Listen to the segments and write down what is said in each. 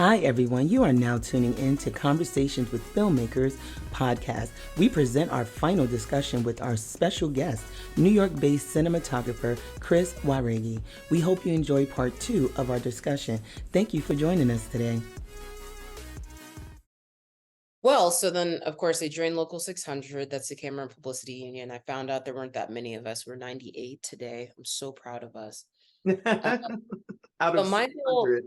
Hi, everyone. You are now tuning in to Conversations with Filmmakers podcast. We present our final discussion with our special guest, New York-based cinematographer Chris Wairegi. We hope you enjoy part 2 of our discussion. Thank you for joining us today. Well, so then, of course, I joined Local 600. That's the Camera and Publicity Union. I found out there weren't that many of us. We're 98 today. I'm so proud of us. Out of my whole 600.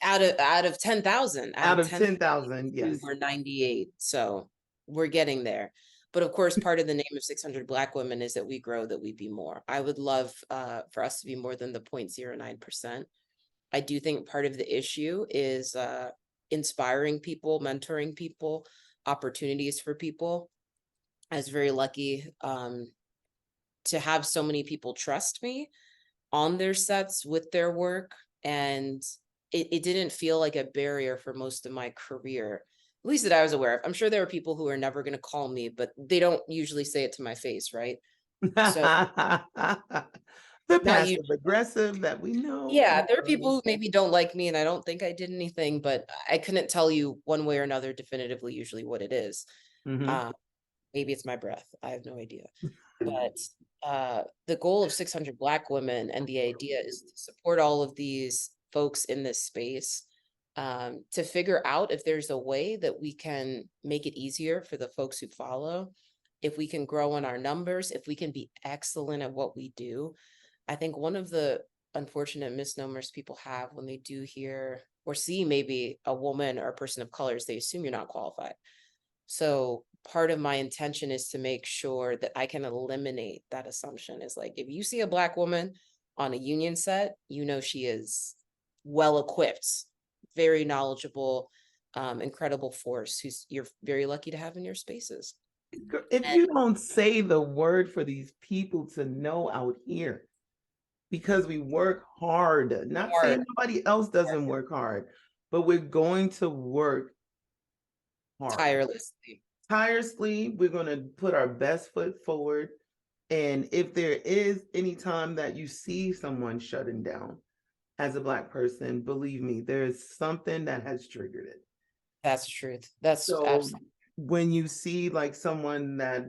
out of 10,000. Out of 10,000, yes. We're 98. So we're getting there. But of course, part of the name of 600 Black women is that we grow, that we be more. I would love for us to be more than the 0.09%. I do think part of the issue is inspiring people, mentoring people, opportunities for people. I was very lucky to have so many people trust me on their sets with their work, and it didn't feel like a barrier for most of my career, at least that I was aware of. I'm sure there are people who are never going to call me, but they don't usually say it to my face, right? So the passive aggressive that we know. Yeah, there are people who maybe don't like me, and I don't think I did anything, but I couldn't tell you one way or another definitively usually what it is. Mm-hmm. Maybe it's my breath. I have no idea. But the goal of 600 Black women and the idea is to support all of these folks in this space, to figure out if there's a way that we can make it easier for the folks who follow, if we can grow in our numbers, if we can be excellent at what we do. I think one of the unfortunate misnomers people have when they do hear or see maybe a woman or a person of color is they assume you're not qualified. So part of my intention is to make sure that I can eliminate that assumption. Is like, if you see a Black woman on a union set, you know she is well equipped, very knowledgeable, incredible force who's you're very lucky to have in your spaces. If you don't say the word for these people to know out here, because we work hard, not saying nobody else doesn't work hard, but we're going to work hard. Tirelessly. We're going to put our best foot forward. And if there is any time that you see someone shutting down as a Black person, believe me, there's something that has triggered it. That's the truth. That's so absolutely. When you see like someone that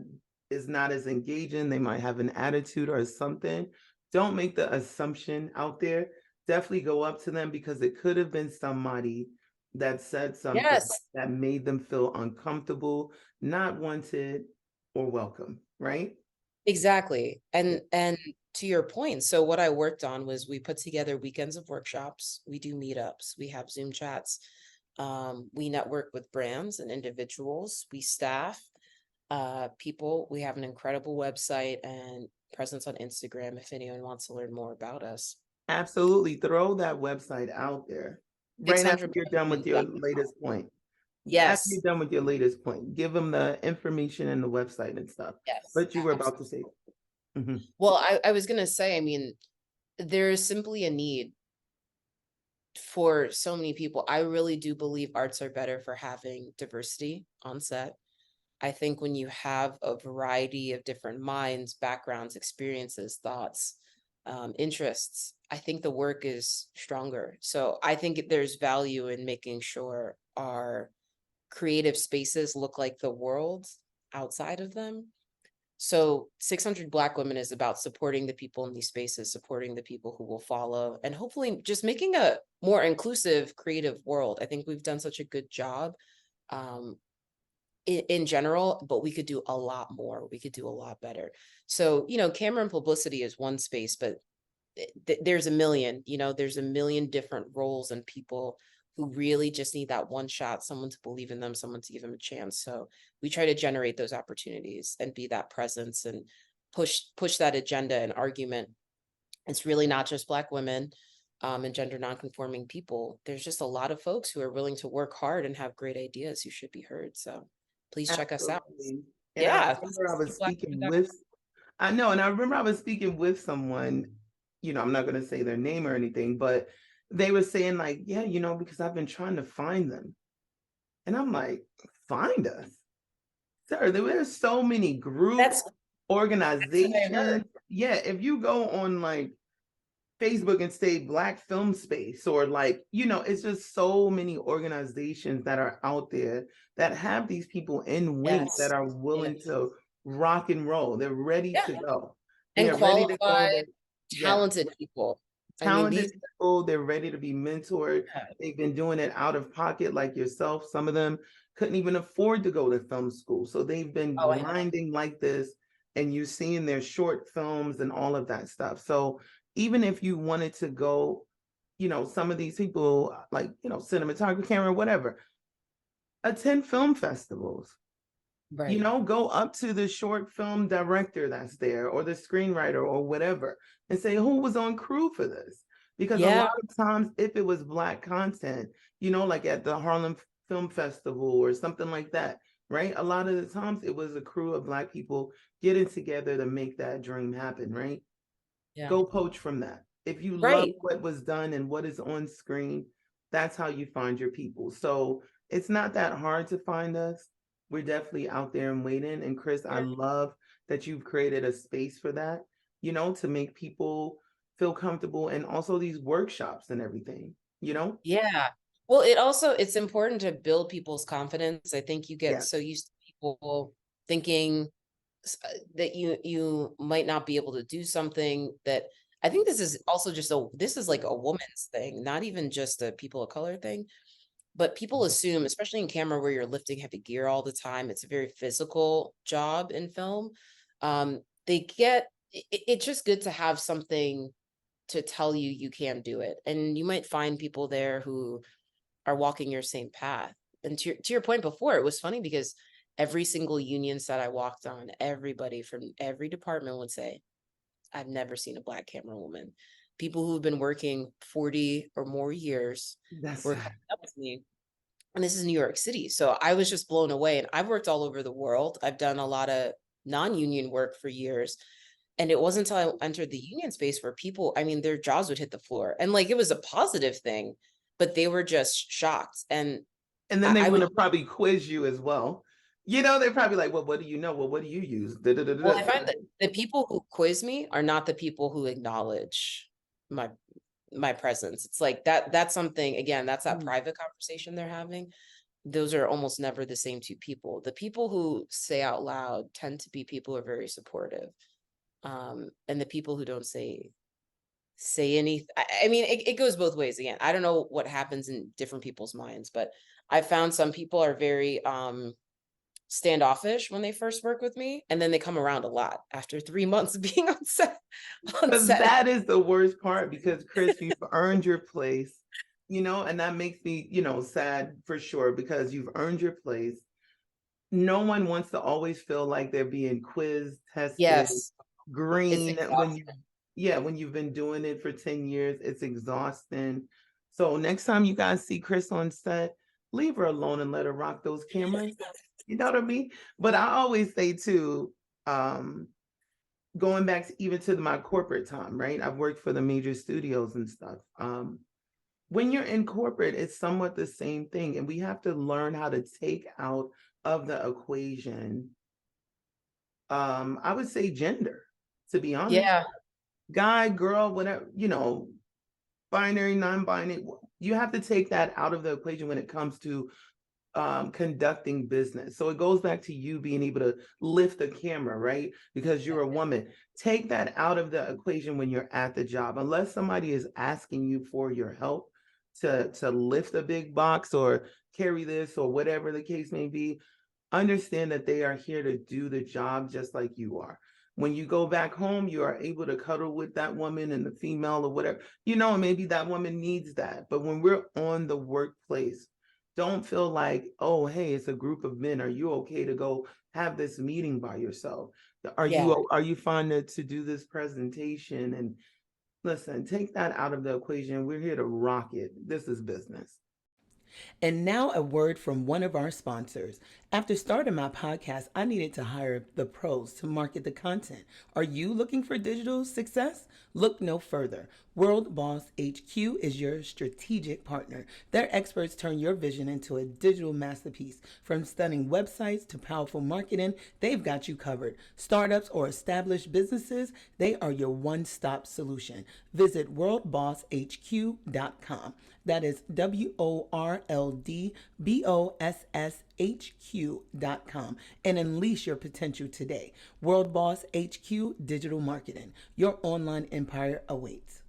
is not as engaging, they might have an attitude or something, don't make the assumption out there. Definitely go up to them, because it could have been somebody that said something that made them feel uncomfortable, not wanted or welcome, right? Exactly. And to your point, so what I worked on was we put together weekends of workshops, we do meetups, we have Zoom chats, we network with brands and individuals, we staff people, we have an incredible website and presence on Instagram if anyone wants to learn more about us. Absolutely. Throw that website out there right after you're done with your latest point. Yes. After you're done with your latest point, give them the information and the website and stuff. Yes. But you were about to say. Mm-hmm. Well, I was going to say, I mean, there is simply a need for so many people. I really do believe arts are better for having diversity on set. I think when you have a variety of different minds, backgrounds, experiences, thoughts, interests, I think the work is stronger. So I think there's value in making sure our creative spaces look like the world outside of them. So 600 Black women is about supporting the people in these spaces, supporting the people who will follow, and hopefully just making a more inclusive, creative world. I think we've done such a good job in general, but we could do a lot more. We could do a lot better. So, you know, camera and publicity is one space, but there's a million, you know, there's a million different roles and people who really just need that one shot, someone to believe in them, someone to give them a chance. So we try to generate those opportunities and be that presence and push that agenda and argument. It's really not just Black women and gender nonconforming people. There's just a lot of folks who are willing to work hard and have great ideas who should be heard. So please check us out. And I remember I was speaking with, I remember I was speaking with someone, you know, I'm not going to say their name or anything, but they were saying like, yeah, you know, because I've been trying to find them. And I'm like, find us? Sir, there's so many groups, organizations. Yeah, if you go on like Facebook and say Black Film Space, or like, it's just so many organizations that are out there that have these people in wings that Yes. are willing Yes. to rock and roll. They're ready Yeah. to go. And They're ready to go. qualified, Yeah, talented people. I mean, talented these, people. They're ready to be mentored. yeah. They've been doing it out of pocket, like yourself. Some of them couldn't even afford to go to film school. So they've been Oh, I know. grinding like this, and you're seeing their short films and all of that stuff. So even if you wanted to go, some of these people, like, cinematography, camera, whatever, attend film festivals. Right. Go up to the short film director that's there, or the screenwriter, or whatever, and say, who was on crew for this? Because a Yeah. lot of times, if it was Black content, like at the Harlem Film Festival or something like that, right? A lot of the times it was a crew of Black people getting together to make that dream happen, right? Yeah. Go poach from that. If you love Right. what was done and what is on screen, that's how you find your people. So it's not that hard to find us. We're definitely out there and waiting. And Chris, I Yeah. love that you've created a space for that, to make people feel comfortable, and also these workshops and everything. Yeah. Well, it's important to build people's confidence. I think you get Yeah. so used to people thinking that you might not be able to do something. That I think this is also this is like a woman's thing, not even just a people of color thing. But people assume, especially in camera where you're lifting heavy gear all the time, it's a very physical job in film. It's just good to have something to tell you can do it. And you might find people there who are walking your same path. And to your point before, it was funny because every single union set I walked on, everybody from every department would say, I've never seen a Black camera woman. People who've been working 40 or more years That's were coming up to me. And this is New York City. So I was just blown away. And I've worked all over the world. I've done a lot of non-union work for years. And it wasn't until I entered the union space where people, I mean, their jaws would hit the floor. And like it was a positive thing, but they were just shocked. And and then I, they I want would, to probably quiz you as well. They're probably like, well, what do you know? Well, what do you use? Da, da, da, well, da. I find that the people who quiz me are not the people who acknowledge my presence. It's like that's something, again, that's that private conversation they're having. Those are almost never the same two people. The people who say out loud tend to be people who are very supportive. And the people who don't say anything. I mean, it goes both ways. Again, I don't know what happens in different people's minds, but I found some people are very standoffish when they first work with me, and then they come around a lot after 3 months of being on set. Because that is the worst part, because Chris, you've earned your place, and that makes me, sad for sure, because you've earned your place. No one wants to always feel like they're being quizzed, tested, Yes, it's green exhausting. when you've been doing it for 10 years. It's exhausting. So next time you guys see Chris on set, leave her alone and let her rock those cameras. You know what I mean? But I always say too, going back to even to my corporate time, right? I've worked for the major studios and stuff. When you're in corporate, it's somewhat the same thing. And we have to learn how to take out of the equation, I would say gender, to be honest. Yeah, Guy, girl, whatever, binary, non-binary. You have to take that out of the equation when it comes to conducting business. So it goes back to you being able to lift the camera, right? Because you're a woman. Take that out of the equation when you're at the job. Unless somebody is asking you for your help to lift a big box or carry this or whatever the case may be, understand that they are here to do the job just like you are. When you go back home, you are able to cuddle with that woman and the female or whatever, maybe that woman needs that. But when we're on the workplace, don't feel like, oh, hey, it's a group of men. Are you okay to go have this meeting by yourself? Are yeah. you fine to do this presentation? And listen, take that out of the equation. We're here to rock it. This is business. And now a word from one of our sponsors. After starting my podcast, I needed to hire the pros to market the content. Are you looking for digital success? Look no further. World Boss HQ is your strategic partner. Their experts turn your vision into a digital masterpiece. From stunning websites to powerful marketing, they've got you covered. Startups or established businesses, they are your one-stop solution. Visit worldbosshq.com. That is WORLDBOSSHQ.com, and unleash your potential today. World Boss HQ Digital Marketing. Your online empire awaits.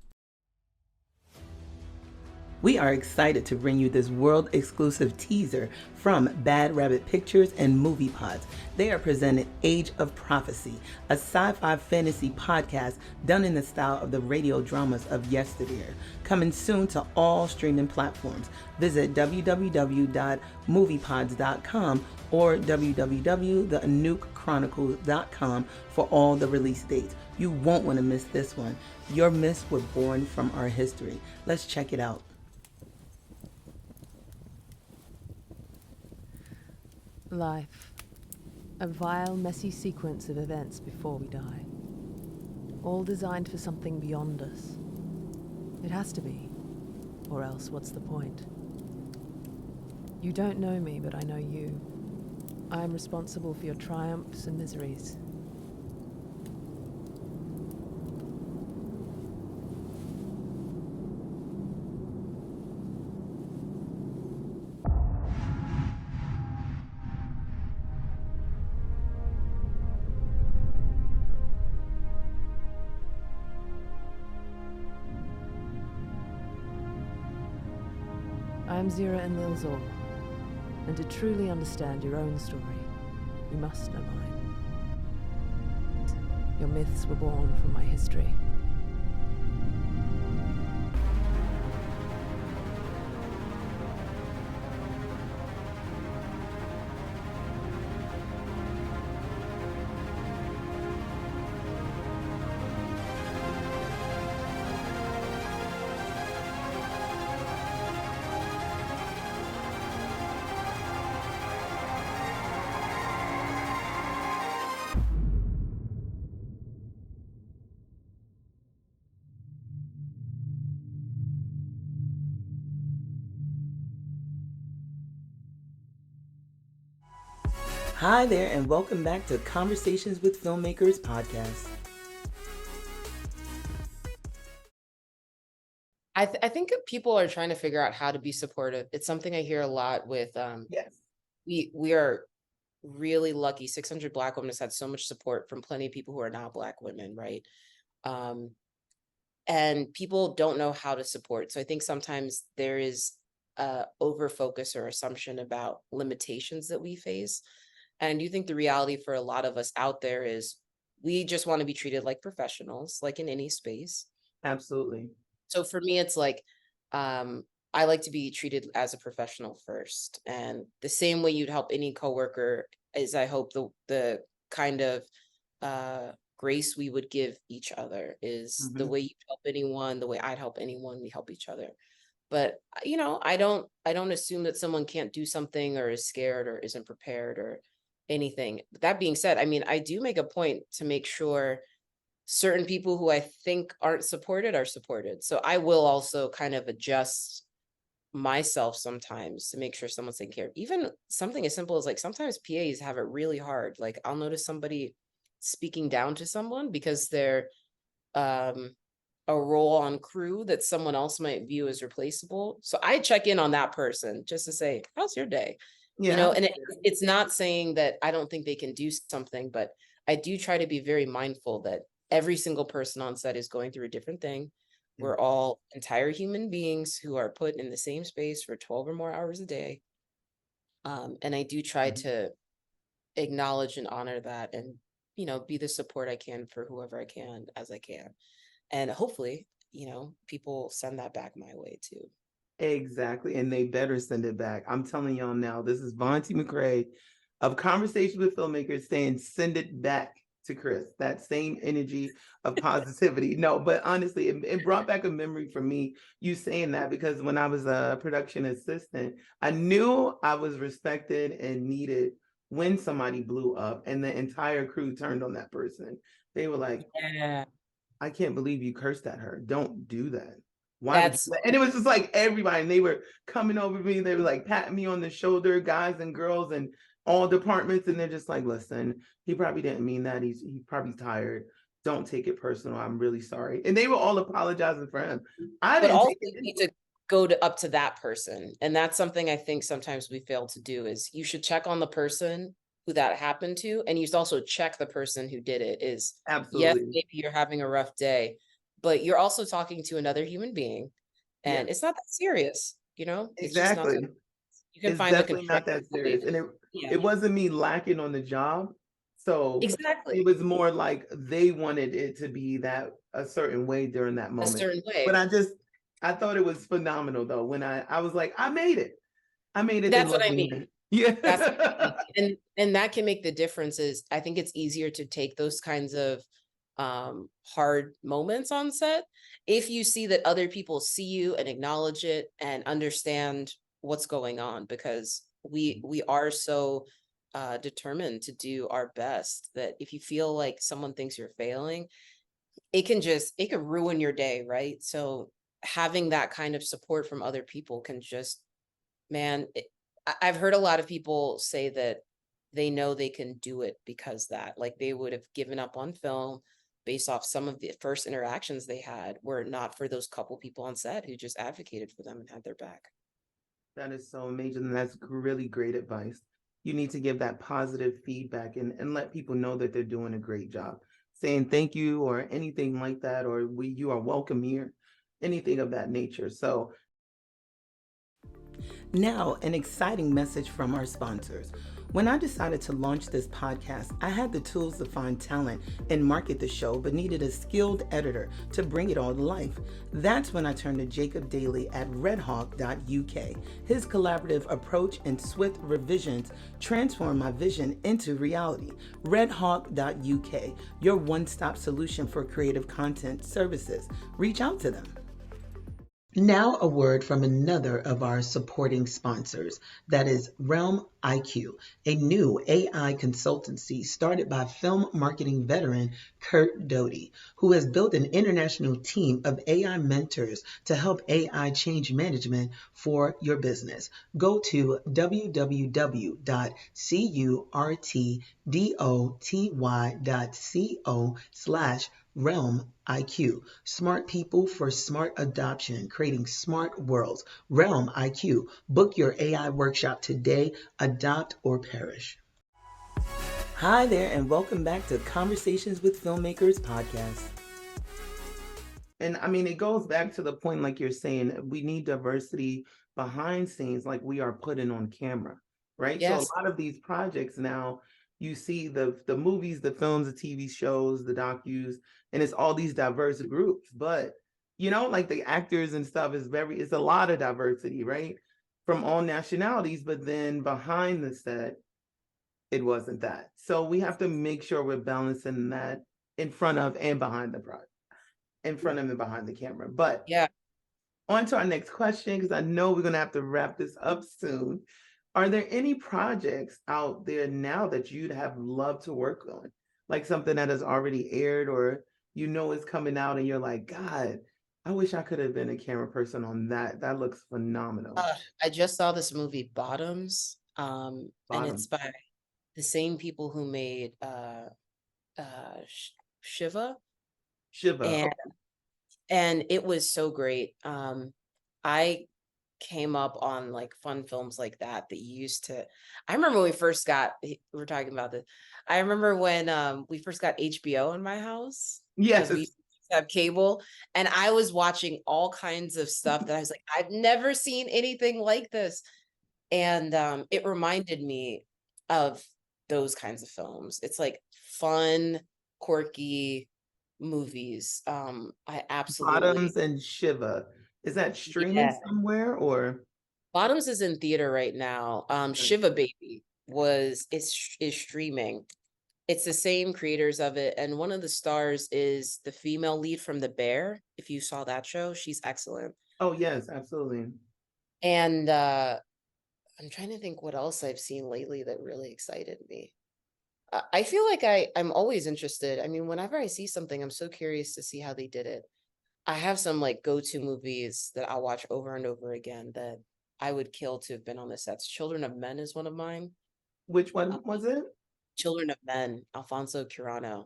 We are excited to bring you this world exclusive teaser from Bad Rabbit Pictures and Movie Pods. They are presented Age of Prophecy, a sci-fi fantasy podcast done in the style of the radio dramas of yesteryear. Coming soon to all streaming platforms. Visit www.moviepods.com or www.anukechronicles.com for all the release dates. You won't want to miss this one. Your myths were born from our history. Let's check it out. Life. A vile, messy sequence of events before we die. All designed for something beyond us. It has to be. Or else, what's the point? You don't know me, but I know you. I am responsible for your triumphs and miseries. I am Zira Enlilzor, and to truly understand your own story, you must know mine. Your myths were born from my history. Hi there, and welcome back to Conversations with Filmmakers podcast. I think people are trying to figure out how to be supportive. It's something I hear a lot with Yes. we are really lucky. 600 Black women has had so much support from plenty of people who are not Black women, right? And people don't know how to support. So I think sometimes there is over focus or assumption about limitations that we face. And I do think the reality for a lot of us out there is we just want to be treated like professionals, like in any space. Absolutely. So for me, it's like, I like to be treated as a professional first. And the same way you'd help any coworker is I hope the kind of grace we would give each other is the way you help anyone, the way I'd help anyone, we help each other. But, you know, I don't assume that someone can't do something or is scared or isn't prepared or anything. That being said, I mean, I do make a point to make sure certain people who I think aren't supported are supported. So I will also kind of adjust myself sometimes to make sure someone's taken care of. Even something as simple as like sometimes PAs have it really hard. Like I'll notice somebody speaking down to someone because they're a role on crew that someone else might view as replaceable. So I check in on that person just to say, how's your day? Yeah. You know, and it's not saying that I don't think they can do something, but I do try to be very mindful that every single person on set is going through a different thing. We're all entire human beings who are put in the same space for 12 or more hours a day. And I do try to acknowledge and honor that and, you know, be the support I can for whoever I can as I can. And hopefully, you know, people send that back my way too. Exactly. And they better send it back. I'm telling y'all now, this is Vonti McCrae of Conversation with Filmmakers saying, send it back to Chris. That same energy of positivity. No, but honestly, it brought back a memory for me, you saying that, because when I was a production assistant, I knew I was respected and needed when somebody blew up and the entire crew turned on that person. They were like, Yeah. I can't believe you cursed at her. Don't do that. Why would you That's do that? And it was just like everybody, and they were coming over me. They were like patting me on the shoulder, guys and girls and all departments. And they're just like, listen, he probably didn't mean that. He's probably tired. Don't take it personal. I'm really sorry. And they were all apologizing for him. I but didn't also take it. you need to go to up to that person. And that's something I think sometimes we fail to do is you should check on the person who that happened to. And you should also check the person who did it is, yes, Absolutely. maybe you're having a rough day, but you're also talking to another human being. And Yeah. it's not that serious, you know? It's just not Exactly. that, you can It's find the definitely not that constructive way. serious. And Yeah, it wasn't me lacking on the job. So exactly. it was more like they wanted it to be that a certain way during that A moment. certain way. But I thought it was phenomenal though. When I was like, I made it. I made it. That's what I mean. Yeah. That's and that can make the difference is I think it's easier to take those kinds of hard moments on set if you see that other people see you and acknowledge it and understand what's going on, because we are so determined to do our best that if you feel like someone thinks you're failing, it can ruin your day, right? So having that kind of support from other people can just, man, I've heard a lot of people say that they know they can do it because that, like, they would have given up on film based off some of the first interactions they had were it not for those couple people on set who just advocated for them and had their back. That is so amazing. And that's really great advice. You need to give that positive feedback and let people know that they're doing a great job. Saying thank you or anything like that, or you are welcome here, anything of that nature. So now, an exciting message from our sponsors. When I decided to launch this podcast, I had the tools to find talent and market the show, but needed a skilled editor to bring it all to life. That's when I turned to Jacob Daly at redhawk.uk. His collaborative approach and swift revisions transformed my vision into reality. redhawk.uk, your one-stop solution for creative content services. Reach out to them. Now a word from another of our supporting sponsors, that is Realm IQ, a new AI consultancy started by film marketing veteran Kurt Doty, who has built an international team of AI mentors to help AI change management for your business. Go to www.curtdoty.co/Realm IQ. Smart people for smart adoption, creating smart worlds. Realm IQ. Book your AI workshop today. Adopt or perish. Hi there, and welcome back to Conversations with Filmmakers podcast. And I mean, it goes back to the point, like you're saying, we need diversity behind scenes, like we are putting on camera, right? Yes. So a lot of these projects now, you see the movies, the films, the TV shows, the docus, and it's all these diverse groups. But you know, like the actors and stuff it's a lot of diversity, right? From all nationalities, but then behind the set, it wasn't that. So we have to make sure we're balancing that in front of and behind the project, in front of and behind the camera. But Yeah. on to our next question, because I know we're going to have to wrap this up soon. Are there any projects out there now that you'd have loved to work on? Like something that has already aired or you know is coming out and you're like, God, I wish I could have been a camera person on that. That looks phenomenal. I just saw this movie Bottoms, and it's by the same people who made Shiva. And it was so great. I came up on like fun films like that you used to. I remember when we were talking about this. I remember when we first got HBO in my house. Yes. We used to have cable, and I was watching all kinds of stuff that I was like, I've never seen anything like this. And it reminded me of those kinds of films. It's like fun, quirky movies. I absolutely. Bottoms and Shiva. Is that streaming somewhere or? Bottoms is in theater right now. Shiva Baby is streaming. It's the same creators of it, and one of the stars is the female lead from The Bear. If you saw that show, she's excellent. Oh yes, absolutely. And I'm trying to think what else I've seen lately that really excited me. I feel like I'm always interested. I mean, whenever I see something, I'm so curious to see how they did it. I have some like go-to movies that I'll watch over and over again that I would kill to have been on the sets. Children of Men is one of mine. Which one was it? Children of Men, Alfonso Cuarón.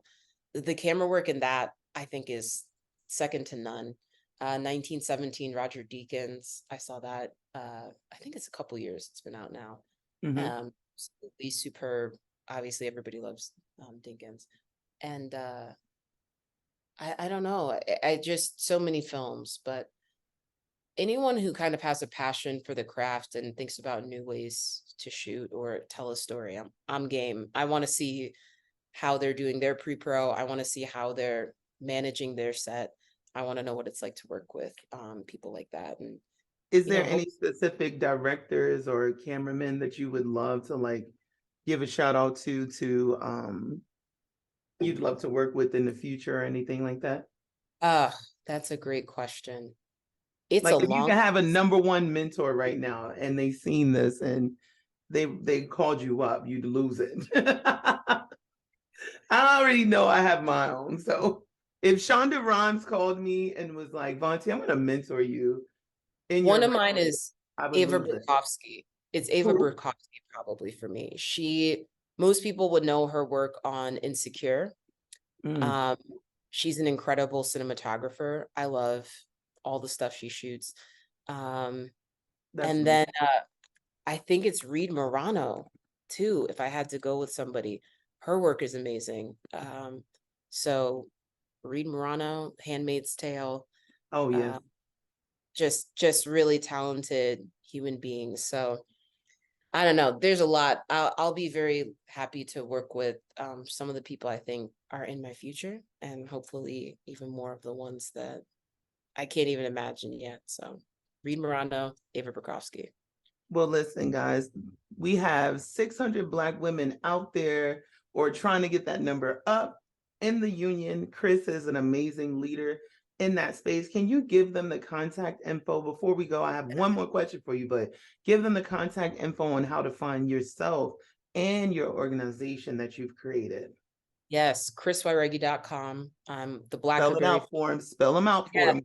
The camera work in that I think is second to none. 1917, Roger Deakins. I saw that. I think it's a couple years. It's been out now. Absolutely superb. Obviously, everybody loves Dinkins, and I don't know. I just so many films, but anyone who kind of has a passion for the craft and thinks about new ways to shoot or tell a story, I'm game. I want to see how they're doing their pre-pro. I want to see how they're managing their set. I want to know what it's like to work with people like that. And is there any specific directors or cameramen that you would love to like give a shout out to you'd love to work with in the future or anything like that? That's a great question. It's like a if long you can have a number one mentor right now and they've seen this and they called you up, you'd lose it. I already know I have my own. So if Shonda Rhimes called me and was like, Vontae, I'm going to mentor you. One of mine is Ava lose it. Burkowski. It's Ava Who? Burkowski probably for me. Most people would know her work on Insecure. She's an incredible cinematographer. I love all the stuff she shoots. And then I think it's Reed Morano too, if I had to go with somebody. Her work is amazing. So Reed Morano, Handmaid's Tale. Oh yeah. Just really talented human beings. So I don't know. There's a lot. I'll be very happy to work with some of the people I think are in my future, and hopefully even more of the ones that I can't even imagine yet. So Reed Morano, Ava Burkowski. Well, listen, guys, we have 600 Black women out there or trying to get that number up in the union. Chris is an amazing leader in that space. Can you give them the contact info before we go? I have one more question for you, but give them the contact info on how to find yourself and your organization that you've created. Yes, chriswairegi.com. The Black Spell it out for him. Spell them out for him.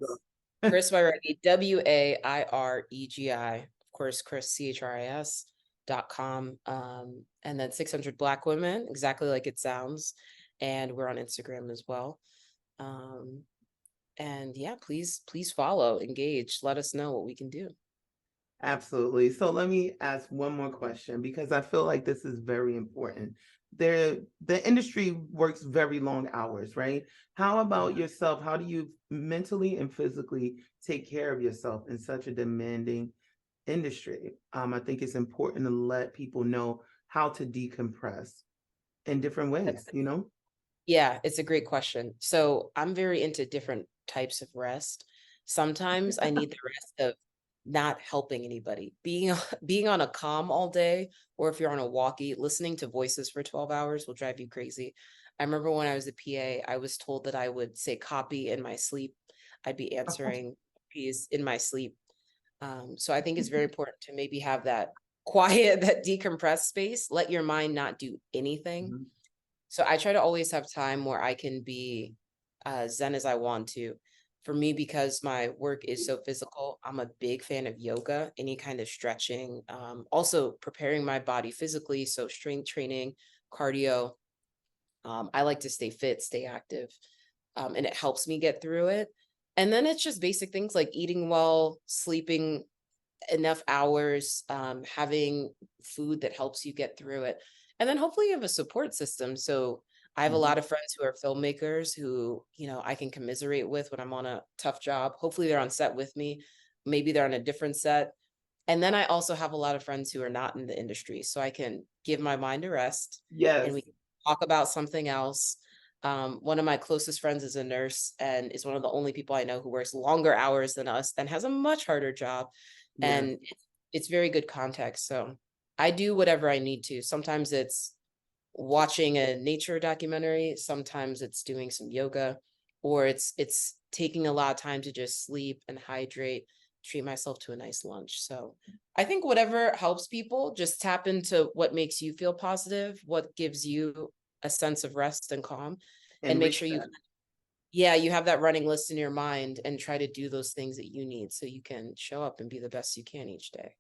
Chris Wairegi, Wairegi. Of course, Chris, CHRIS.com. And then 600 Black Women, exactly like it sounds. And we're on Instagram as well. And yeah, please follow, engage, let us know what we can do. Absolutely. So let me ask one more question because I feel like this is very important. The industry works very long hours, right? How about yourself? How do you mentally and physically take care of yourself in such a demanding industry? I think it's important to let people know how to decompress in different ways, you know? Yeah, it's a great question. So I'm very into different types of rest. Sometimes I need the rest of not helping anybody, being on a comm all day, or if you're on a walkie, listening to voices for 12 hours will drive you crazy. I remember when I was a PA, I was told that I would say copy in my sleep. I'd be answering copies in my sleep. So I think it's very important to maybe have that quiet, that decompressed space, let your mind not do anything. So I try to always have time where I can be zen as I want to. For me, because my work is so physical, I'm a big fan of yoga, any kind of stretching, also preparing my body physically. So strength training, cardio. I like to stay fit, stay active, and it helps me get through it. And then it's just basic things like eating well, sleeping enough hours, having food that helps you get through it. And then hopefully you have a support system. So I have a lot of friends who are filmmakers who, I can commiserate with when I'm on a tough job. Hopefully they're on set with me. Maybe they're on a different set. And then I also have a lot of friends who are not in the industry. So I can give my mind a rest. Yes. And we can talk about something else. One of my closest friends is a nurse and is one of the only people I know who works longer hours than us and has a much harder job. Yes. And it's very good context. So I do whatever I need to. Sometimes it's watching a nature documentary. Sometimes it's doing some yoga, or it's taking a lot of time to just sleep and hydrate, treat myself to a nice lunch. So I think whatever helps people, just tap into what makes you feel positive, what gives you a sense of rest and calm, and make sure you have that running list in your mind and try to do those things that you need so you can show up and be the best you can each day.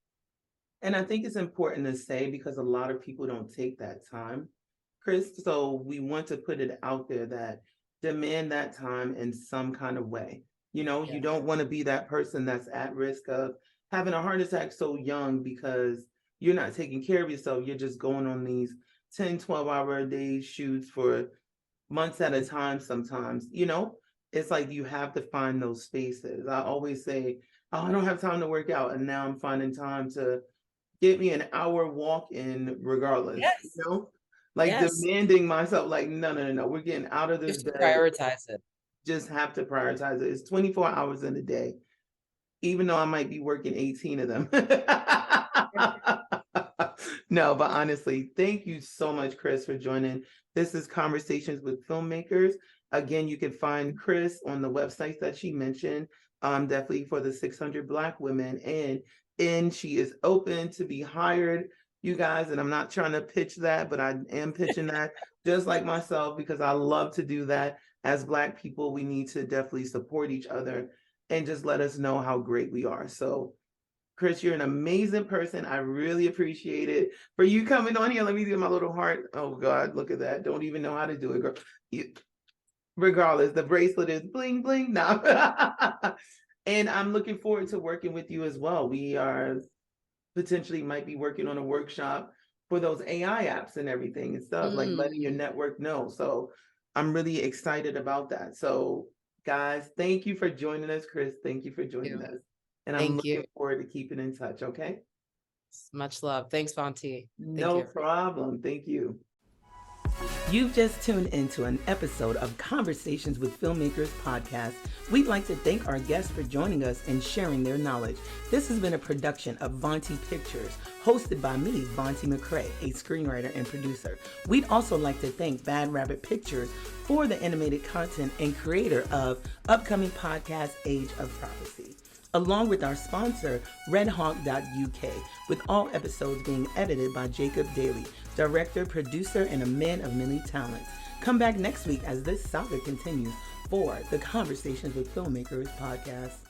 And I think it's important to say, because a lot of people don't take that time, Chris, so we want to put it out there that demand that time in some kind of way. You know, you don't want to be that person that's at risk of having a heart attack so young because you're not taking care of yourself. You're just going on these 10, 12-hour a day shoots for months at a time sometimes. You know, it's like you have to find those spaces. I always say, oh, I don't have time to work out. And now I'm finding time to get me an hour walk in regardless. You know, like demanding myself, like, no, we're getting out of this Just bed. Prioritize it. Just have to prioritize it. It's 24 hours in a day, even though I might be working 18 of them. No, but honestly, thank you so much, Chris, for joining. This is Conversations with Filmmakers. Again, you can find Chris on the websites that she mentioned, definitely for the 600 Black women, and she is open to be hired, you guys. And I'm not trying to pitch that, but I am pitching that just like myself, because I love to do that. As Black people, we need to definitely support each other and just let us know how great we are. So, Chris, you're an amazing person. I really appreciate it for you coming on here. Let me do my little heart. Oh God, look at that. Don't even know how to do it, girl. Regardless, the bracelet is bling, bling now. And I'm looking forward to working with you as well. We are potentially might be working on a workshop for those AI apps and everything and stuff, like letting your network know. So I'm really excited about that. So guys, thank you for joining us. Chris, thank you for joining us. And I'm looking forward to keeping in touch, okay? Much love. Thanks, Vonti. No problem. Thank you. You've just tuned into an episode of Conversations with Filmmakers podcast. We'd like to thank our guests for joining us and sharing their knowledge. This has been a production of Vonti Pictures, hosted by me, Vonti McCrae, a screenwriter and producer. We'd also like to thank Bad Rabbit Pictures for the animated content and creator of upcoming podcast Age of Prophecy, along with our sponsor, redhawk.uk, with all episodes being edited by Jacob Daly, director, producer, and a man of many talents. Come back next week as this saga continues for the Conversations with Filmmakers podcast.